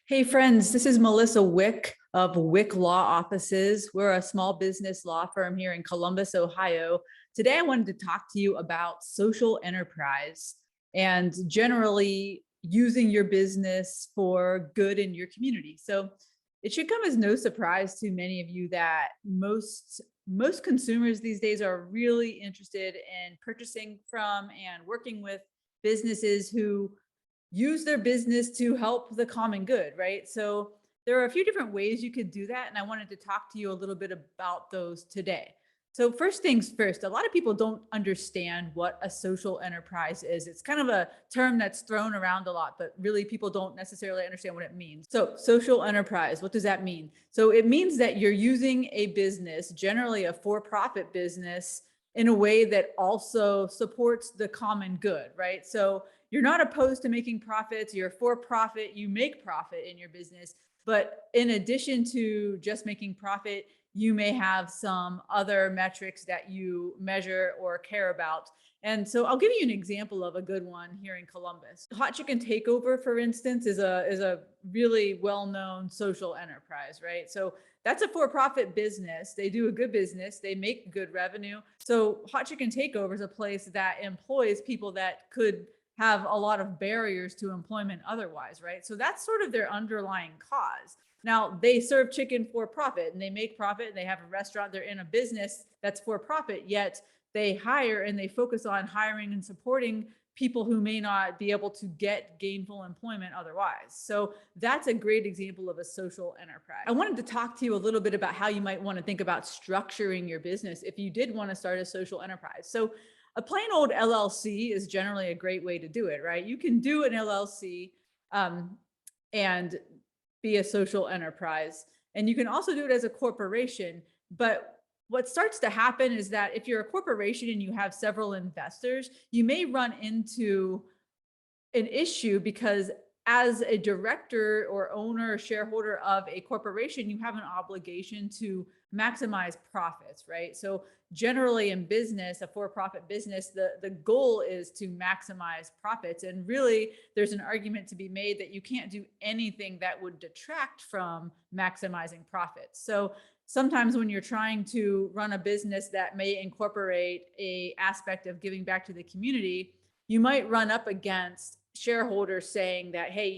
Hey friends, this is Melissa Wick of Wick Law Offices. We're a small business law firm here in Columbus, Ohio. Today I wanted to talk to you about social enterprise and generally using your business for good in your community. So it should come as no surprise to many of you that most consumers these days are really interested in purchasing from and working with businesses who use their business to help the common good, right? So there are a few different ways you could do that. And I wanted to talk to you a little bit about those today. So first things first, a lot of people don't understand what a social enterprise is. It's kind of a term that's thrown around a lot, but really people don't necessarily understand what it means. So social enterprise, what does that mean? So it means that you're using a business, generally a for-profit business, in a way that also supports the common good, right? So you're not opposed to making profits, you're for profit, you make profit in your business. But in addition to just making profit, you may have some other metrics that you measure or care about. And so I'll give you an example of a good one here in Columbus. Hot Chicken Takeover, for instance, is a really well-known social enterprise, right? So that's a for-profit business. They do a good business. They make good revenue. So Hot Chicken Takeover is a place that employs people that could have a lot of barriers to employment otherwise, right? So that's sort of their underlying cause. Now they serve chicken for profit and they make profit and they have a restaurant, they're in a business that's for profit, yet they hire and they focus on hiring and supporting people who may not be able to get gainful employment otherwise. So that's a great example of a social enterprise. I wanted to talk to you a little bit about how you might want to think about structuring your business if you did want to start a social enterprise. So a plain old LLC is generally a great way to do it, right? You can do an LLC and be a social enterprise, and you can also do it as a corporation. But what starts to happen is that if you're a corporation and you have several investors, you may run into an issue because as a director or owner or shareholder of a corporation, you have an obligation to maximize profits, right? So generally in business, a for-profit business, the goal is to maximize profits. And really there's an argument to be made that you can't do anything that would detract from maximizing profits. So sometimes when you're trying to run a business that may incorporate an aspect of giving back to the community, you might run up against shareholders saying that, hey,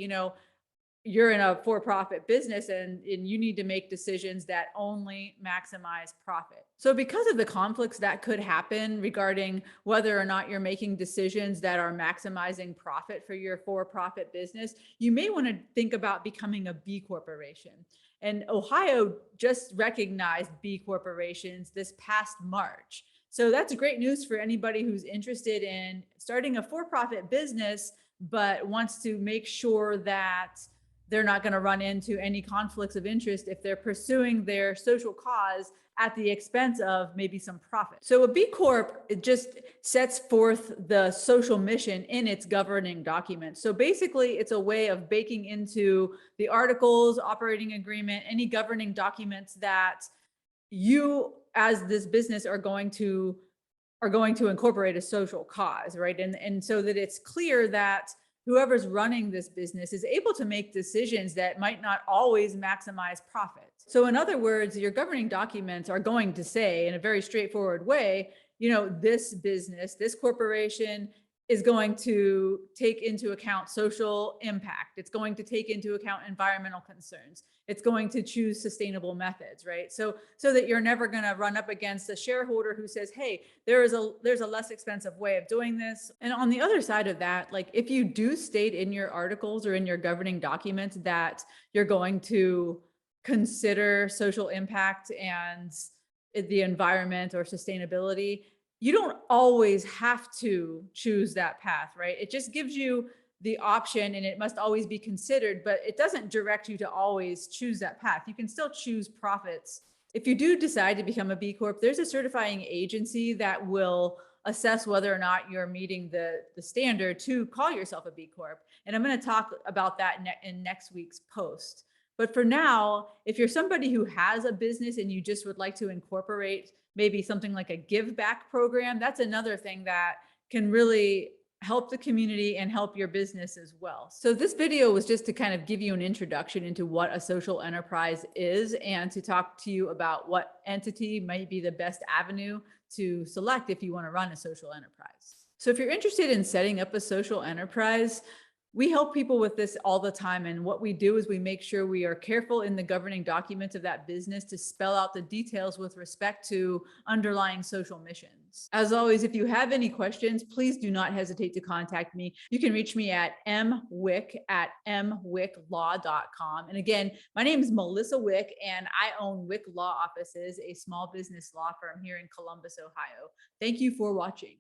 you're in a for-profit business and you need to make decisions that only maximize profit. So because of the conflicts that could happen regarding whether or not you're making decisions that are maximizing profit for your for-profit business, you may want to think about becoming a B corporation. And Ohio just recognized B corporations this past March. So that's great news for anybody who's interested in starting a for-profit business, but wants to make sure that they're not going to run into any conflicts of interest if they're pursuing their social cause at the expense of maybe some profit. So a B Corp, it just sets forth the social mission in its governing document. So basically it's a way of baking into the articles, operating agreement, any governing documents that you as this business are going to incorporate a social cause, right? And so that it's clear that whoever's running this business is able to make decisions that might not always maximize profit. So in other words, your governing documents are going to say in a very straightforward way, this business, this corporation is going to take into account social impact. It's going to take into account environmental concerns. It's going to choose sustainable methods, right? So that you're never going to run up against a shareholder who says, hey, there's a less expensive way of doing this. And on the other side of that, like if you do state in your articles or in your governing documents that you're going to consider social impact and the environment or sustainability, you don't always have to choose that path, right? It just gives you the option and it must always be considered, but it doesn't direct you to always choose that path. You can still choose profits. If you do decide to become a B Corp, there's a certifying agency that will assess whether or not you're meeting the standard to call yourself a B Corp. And I'm going to talk about that in next week's post. But for now, if you're somebody who has a business and you just would like to incorporate maybe something like a give back program, that's another thing that can really help the community and help your business as well. So this video was just to kind of give you an introduction into what a social enterprise is and to talk to you about what entity might be the best avenue to select if you want to run a social enterprise. So if you're interested in setting up a social enterprise, we help people with this all the time. And what we do is we make sure we are careful in the governing documents of that business to spell out the details with respect to underlying social missions. As always, if you have any questions, please do not hesitate to contact me. You can reach me at mwick@mwicklaw.com. And again, my name is Melissa Wick, and I own Wick Law Offices, a small business law firm here in Columbus, Ohio. Thank you for watching.